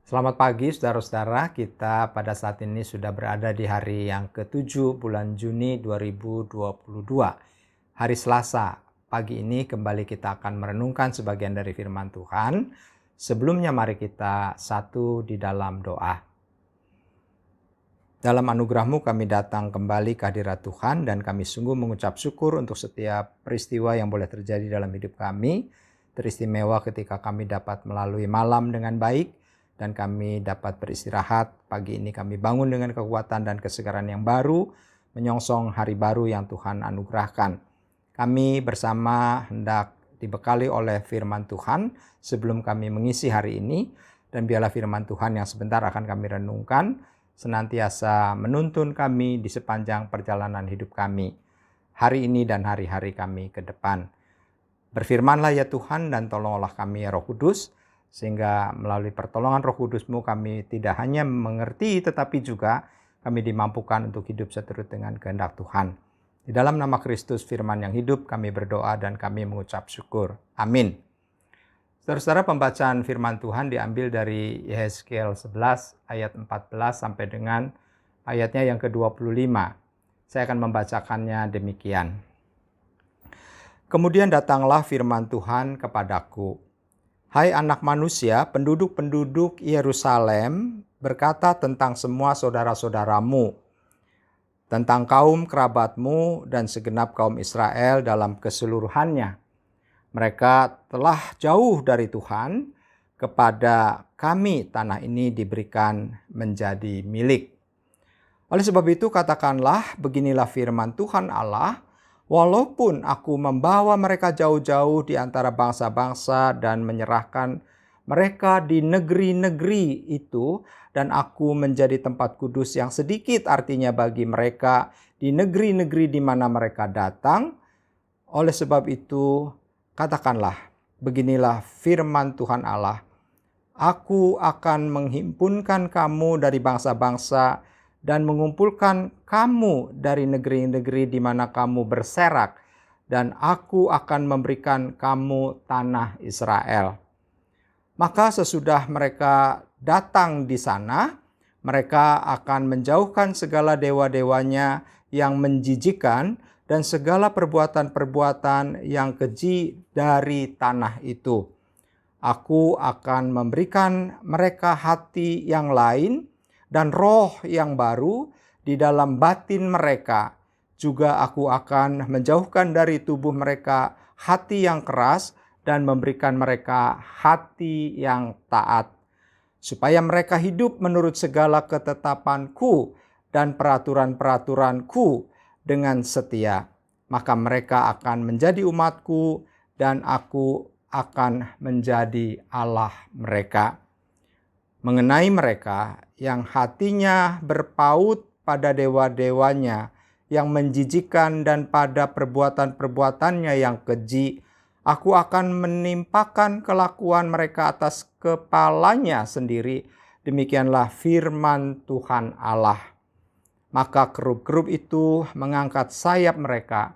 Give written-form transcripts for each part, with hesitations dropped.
Selamat pagi saudara-saudara, kita pada saat ini sudah berada di hari yang ke-7 bulan Juni 2022. Hari Selasa, pagi ini kembali kita akan merenungkan sebagian dari firman Tuhan. Sebelumnya mari kita satu di dalam doa. Dalam anugerah-Mu kami datang kembali ke hadirat Tuhan dan kami sungguh mengucap syukur untuk setiap peristiwa yang boleh terjadi dalam hidup kami. Teristimewa ketika kami dapat melalui malam dengan baik dan kami dapat beristirahat. Pagi ini kami bangun dengan kekuatan dan kesegaran yang baru, menyongsong hari baru yang Tuhan anugerahkan. Kami bersama hendak dibekali oleh firman Tuhan sebelum kami mengisi hari ini, dan biarlah firman Tuhan yang sebentar akan kami renungkan senantiasa menuntun kami di sepanjang perjalanan hidup kami, hari ini dan hari-hari kami ke depan. Berfirmanlah ya Tuhan dan tolonglah kami ya Roh Kudus, sehingga melalui pertolongan Roh Kudus-Mu kami tidak hanya mengerti tetapi juga kami dimampukan untuk hidup seturut dengan kehendak Tuhan. Di dalam nama Kristus firman yang hidup kami berdoa dan kami mengucap syukur. Amin. Saudara-saudara, pembacaan firman Tuhan diambil dari Yehezkiel 11 ayat 14 sampai dengan ayatnya yang ke-25. Saya akan membacakannya demikian. Kemudian datanglah firman Tuhan kepadaku. Hai anak manusia, penduduk-penduduk Yerusalem berkata tentang semua saudara-saudaramu, tentang kaum kerabatmu dan segenap kaum Israel dalam keseluruhannya. Mereka telah jauh dari Tuhan, kepada kami tanah ini diberikan menjadi milik. Oleh sebab itu katakanlah, beginilah firman Tuhan Allah, walaupun aku membawa mereka jauh-jauh di antara bangsa-bangsa dan menyerahkan mereka di negeri-negeri itu, dan aku menjadi tempat kudus yang sedikit artinya bagi mereka di negeri-negeri di mana mereka datang. Oleh sebab itu, katakanlah, beginilah firman Tuhan Allah, aku akan menghimpunkan kamu dari bangsa-bangsa dan mengumpulkan kamu dari negeri-negeri di mana kamu berserak, dan aku akan memberikan kamu tanah Israel. Maka sesudah mereka datang di sana, mereka akan menjauhkan segala dewa-dewanya yang menjijikkan dan segala perbuatan-perbuatan yang keji dari tanah itu. Aku akan memberikan mereka hati yang lain dan roh yang baru di dalam batin mereka. Juga aku akan menjauhkan dari tubuh mereka hati yang keras dan memberikan mereka hati yang taat, supaya mereka hidup menurut segala ketetapanku dan peraturan-peraturanku dengan setia. Maka mereka akan menjadi umatku dan aku akan menjadi Allah mereka. Mengenai mereka yang hatinya berpaut pada dewa-dewanya yang menjijikkan dan pada perbuatan-perbuatannya yang keji, aku akan menimpakan kelakuan mereka atas kepalanya sendiri. Demikianlah firman Tuhan Allah. Maka kerub-kerub itu mengangkat sayap mereka,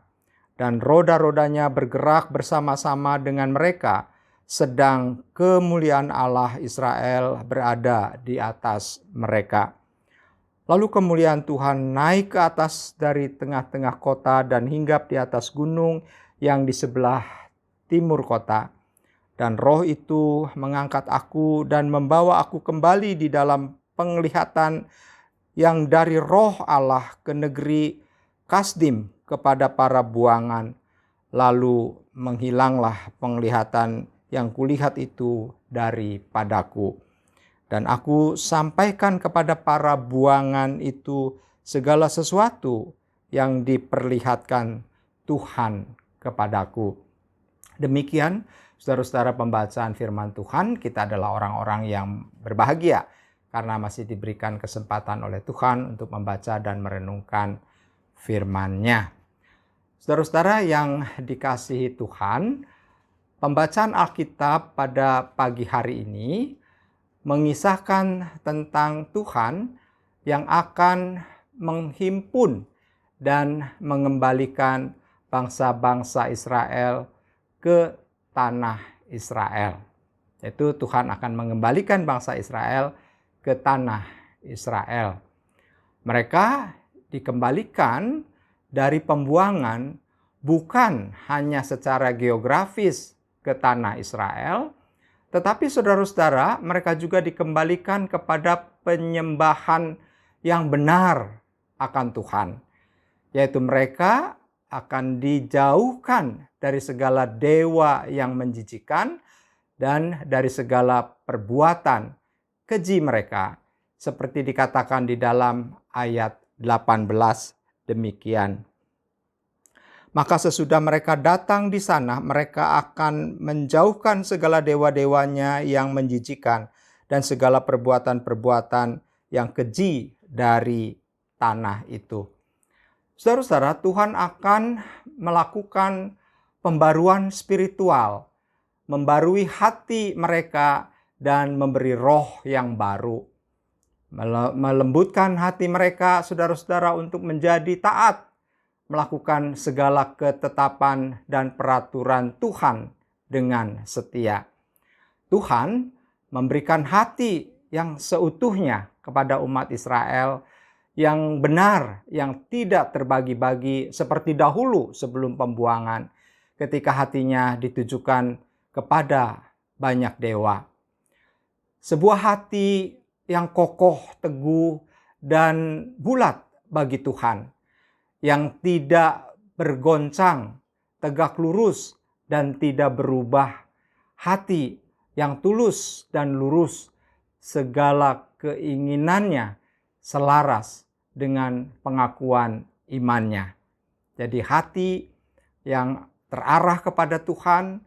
dan roda-rodanya bergerak bersama-sama dengan mereka, sedang kemuliaan Allah Israel berada di atas mereka. Lalu kemuliaan Tuhan naik ke atas dari tengah-tengah kota dan hinggap di atas gunung yang di sebelah timur kota. Dan roh itu mengangkat aku dan membawa aku kembali di dalam penglihatan yang dari roh Allah ke negeri Kasdim kepada para buangan. Lalu menghilanglah penglihatan yang kulihat itu daripadaku. Dan aku sampaikan kepada para buangan itu segala sesuatu yang diperlihatkan Tuhan kepadaku. Demikian, saudara-saudara, pembacaan firman Tuhan. Kita adalah orang-orang yang berbahagia karena masih diberikan kesempatan oleh Tuhan untuk membaca dan merenungkan firman-Nya. Saudara-saudara yang dikasihi Tuhan, pembacaan Alkitab pada pagi hari ini mengisahkan tentang Tuhan yang akan menghimpun dan mengembalikan bangsa-bangsa Israel ke tanah Israel. yaitu Tuhan akan mengembalikan bangsa Israel ke tanah Israel. Mereka dikembalikan dari pembuangan bukan hanya secara geografis ke tanah Israel, tetapi saudara-saudara, mereka juga dikembalikan kepada penyembahan yang benar akan Tuhan, yaitu mereka akan dijauhkan dari segala dewa yang menjijikkan dan dari segala perbuatan keji mereka, seperti dikatakan di dalam ayat 18 demikian. Maka sesudah mereka datang di sana, mereka akan menjauhkan segala dewa-dewanya yang menjijikan dan segala perbuatan-perbuatan yang keji dari tanah itu. Saudara-saudara, Tuhan akan melakukan pembaruan spiritual, membarui hati mereka dan memberi roh yang baru. Melembutkan hati mereka, saudara-saudara, untuk menjadi taat, melakukan segala ketetapan dan peraturan Tuhan dengan setia. Tuhan memberikan hati yang seutuhnya kepada umat Israel yang benar, yang tidak terbagi-bagi seperti dahulu sebelum pembuangan, ketika hatinya ditujukan kepada banyak dewa. Sebuah hati yang kokoh, teguh, dan bulat bagi Tuhan, yang tidak bergoncang, tegak lurus, dan tidak berubah. Hati yang tulus dan lurus, segala keinginannya selaras dengan pengakuan imannya. Jadi hati yang terarah kepada Tuhan,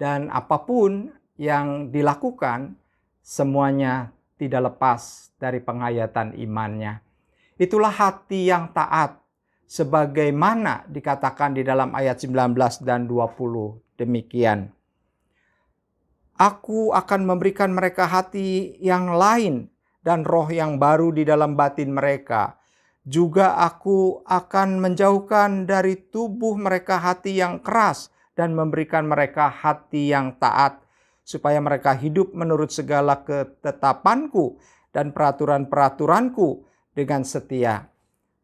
dan apapun yang dilakukan, semuanya tidak lepas dari penghayatan imannya. Itulah hati yang taat, sebagaimana dikatakan di dalam ayat 19 dan 20 demikian. Aku akan memberikan mereka hati yang lain dan roh yang baru di dalam batin mereka. Juga aku akan menjauhkan dari tubuh mereka hati yang keras dan memberikan mereka hati yang taat, supaya mereka hidup menurut segala ketetapanku dan peraturan-peraturanku dengan setia.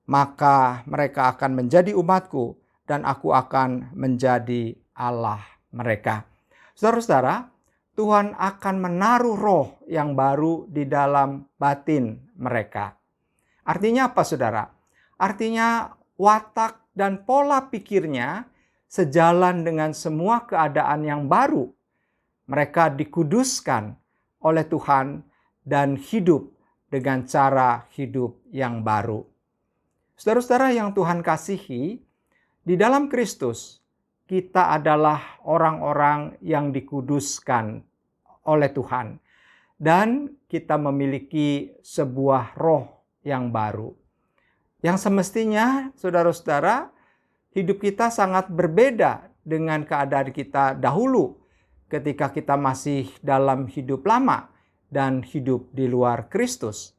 Maka mereka akan menjadi umatku dan aku akan menjadi Allah mereka. Saudara-saudara, Tuhan akan menaruh roh yang baru di dalam batin mereka. Artinya apa, saudara? Artinya watak dan pola pikirnya sejalan dengan semua keadaan yang baru. Mereka dikuduskan oleh Tuhan dan hidup dengan cara hidup yang baru. Saudara-saudara yang Tuhan kasihi, di dalam Kristus kita adalah orang-orang yang dikuduskan oleh Tuhan. Dan kita memiliki sebuah roh yang baru. Yang semestinya, saudara-saudara, hidup kita sangat berbeda dengan keadaan kita dahulu ketika kita masih dalam hidup lama dan hidup di luar Kristus.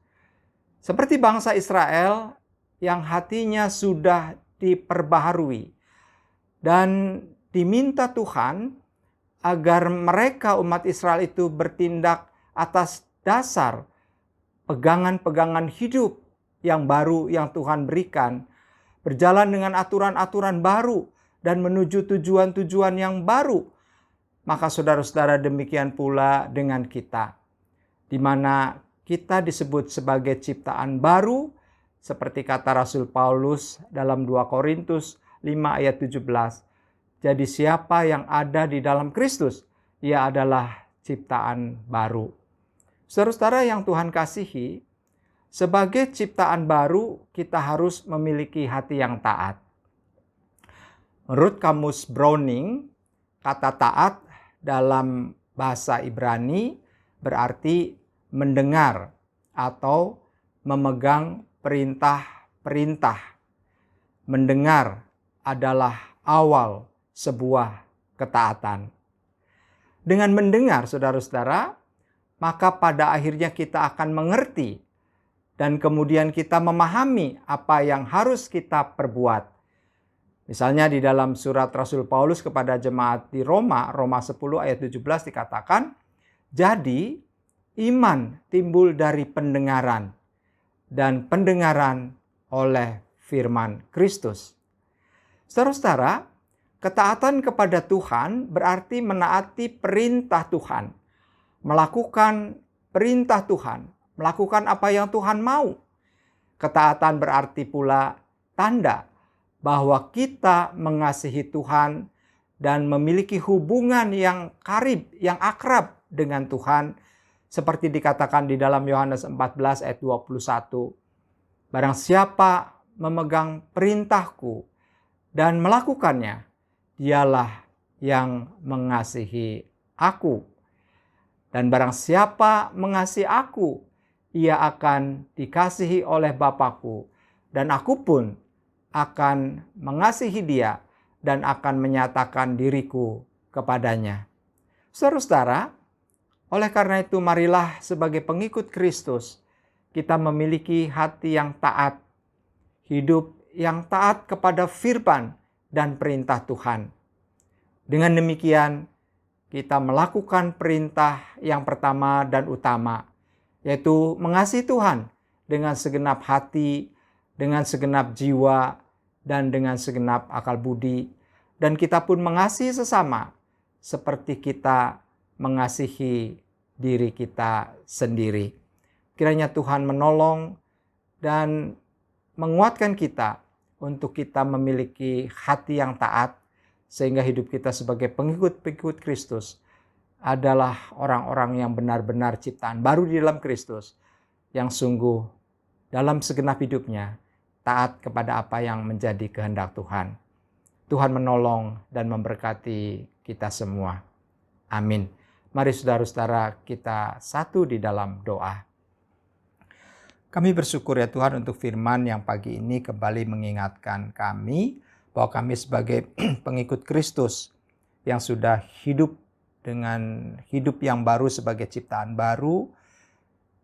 Seperti bangsa Israel yang hatinya sudah diperbaharui dan diminta Tuhan agar mereka umat Israel itu bertindak atas dasar pegangan-pegangan hidup yang baru yang Tuhan berikan, berjalan dengan aturan-aturan baru dan menuju tujuan-tujuan yang baru. Maka saudara-saudara, demikian pula dengan kita, di mana kita disebut sebagai ciptaan baru, seperti kata Rasul Paulus dalam 2 Korintus 5 ayat 17. Jadi siapa yang ada di dalam Kristus, ia adalah ciptaan baru. Saudara-saudara yang Tuhan kasihi, sebagai ciptaan baru kita harus memiliki hati yang taat. Menurut kamus Browning, kata taat dalam bahasa Ibrani berarti mendengar atau memegang perintah-perintah. Mendengar adalah awal sebuah ketaatan. Dengan mendengar, saudara-saudara, maka pada akhirnya kita akan mengerti dan kemudian kita memahami apa yang harus kita perbuat. Misalnya di dalam surat Rasul Paulus kepada jemaat di Roma, Roma 10 ayat 17 dikatakan, Jadi, iman timbul dari pendengaran, dan pendengaran oleh firman Kristus. Saudara-saudara, ketaatan kepada Tuhan berarti menaati perintah Tuhan, melakukan perintah Tuhan, melakukan apa yang Tuhan mau. Ketaatan berarti pula tanda bahwa kita mengasihi Tuhan dan memiliki hubungan yang karib, yang akrab dengan Tuhan, seperti dikatakan di dalam Yohanes 14 ayat 21. Barang siapa memegang perintahku dan melakukannya, dialah yang mengasihi aku. Dan barang siapa mengasihi aku, ia akan dikasihi oleh Bapa-Ku, dan aku pun akan mengasihi dia dan akan menyatakan diriku kepadanya. Saudara-saudara, oleh karena itu marilah sebagai pengikut Kristus, kita memiliki hati yang taat, hidup yang taat kepada firman dan perintah Tuhan. Dengan demikian, kita melakukan perintah yang pertama dan utama, yaitu mengasihi Tuhan dengan segenap hati, dengan segenap jiwa, dan dengan segenap akal budi. Dan kita pun mengasihi sesama seperti kita mengasihi diri kita sendiri. Kiranya Tuhan menolong dan menguatkan kita untuk kita memiliki hati yang taat, sehingga hidup kita sebagai pengikut-pengikut Kristus adalah orang-orang yang benar-benar ciptaan baru di dalam Kristus, yang sungguh dalam segenap hidupnya taat kepada apa yang menjadi kehendak Tuhan. Tuhan menolong dan memberkati kita semua. Amin. Mari saudara-saudara kita satu di dalam doa. Kami bersyukur ya Tuhan untuk firman yang pagi ini kembali mengingatkan kami bahwa kami sebagai pengikut Kristus yang sudah hidup dengan hidup yang baru sebagai ciptaan baru,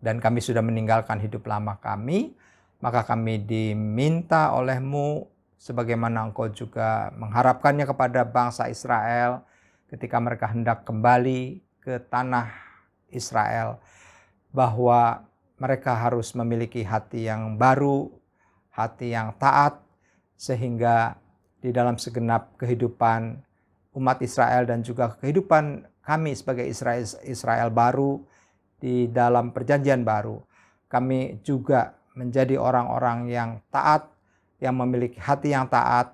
dan kami sudah meninggalkan hidup lama kami, maka kami diminta oleh-Mu sebagaimana Engkau juga mengharapkannya kepada bangsa Israel ketika mereka hendak kembali ke tanah Israel, bahwa mereka harus memiliki hati yang baru, hati yang taat, sehingga di dalam segenap kehidupan umat Israel dan juga kehidupan kami sebagai Israel baru di dalam perjanjian baru, kami juga menjadi orang-orang yang taat, yang memiliki hati yang taat,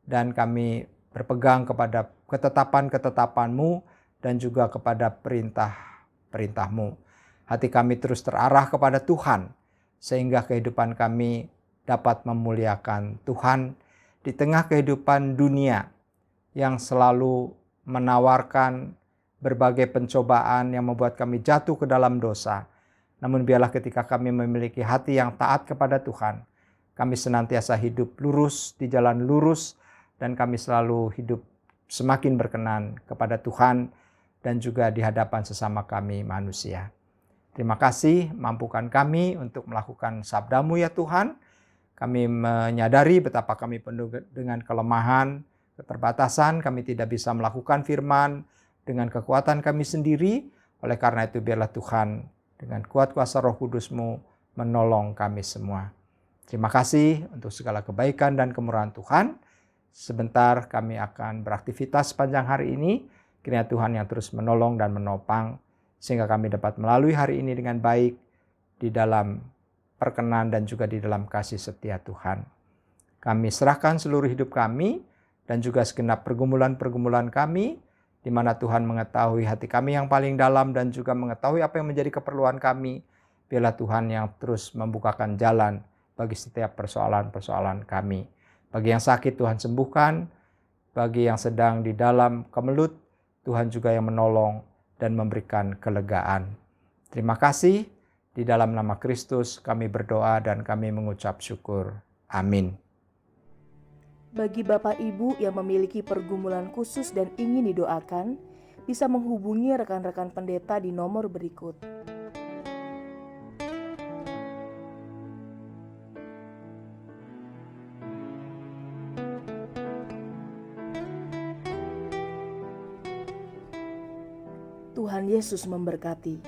dan kami berpegang kepada ketetapan-ketetapan-Mu dan juga kepada perintah-perintah-Mu. Hati kami terus terarah kepada Tuhan, sehingga kehidupan kami dapat memuliakan Tuhan di tengah kehidupan dunia yang selalu menawarkan berbagai pencobaan yang membuat kami jatuh ke dalam dosa. Namun biarlah ketika kami memiliki hati yang taat kepada Tuhan, kami senantiasa hidup lurus di jalan lurus, dan kami selalu hidup semakin berkenan kepada Tuhan dan juga di hadapan sesama kami manusia. Terima kasih, mampukan kami untuk melakukan sabda-Mu ya Tuhan. Kami menyadari betapa kami penuh dengan kelemahan, keterbatasan, kami tidak bisa melakukan firman dengan kekuatan kami sendiri. Oleh karena itu biarlah Tuhan dengan kuat kuasa Roh Kudus-Mu menolong kami semua. Terima kasih untuk segala kebaikan dan kemurahan Tuhan. Sebentar kami akan beraktivitas sepanjang hari ini. Kiranya Tuhan yang terus menolong dan menopang, sehingga kami dapat melalui hari ini dengan baik di dalam perkenan dan juga di dalam kasih setia Tuhan. Kami serahkan seluruh hidup kami dan juga segenap pergumulan-pergumulan kami, di mana Tuhan mengetahui hati kami yang paling dalam dan juga mengetahui apa yang menjadi keperluan kami. Biarlah Tuhan yang terus membukakan jalan bagi setiap persoalan-persoalan kami. Bagi yang sakit Tuhan sembuhkan, bagi yang sedang di dalam kemelut Tuhan juga yang menolong dan memberikan kelegaan. Terima kasih. Di dalam nama Kristus kami berdoa dan kami mengucap syukur. Amin. Bagi Bapak Ibu yang memiliki pergumulan khusus dan ingin didoakan, bisa menghubungi rekan-rekan pendeta di nomor berikut. Tuhan Yesus memberkati.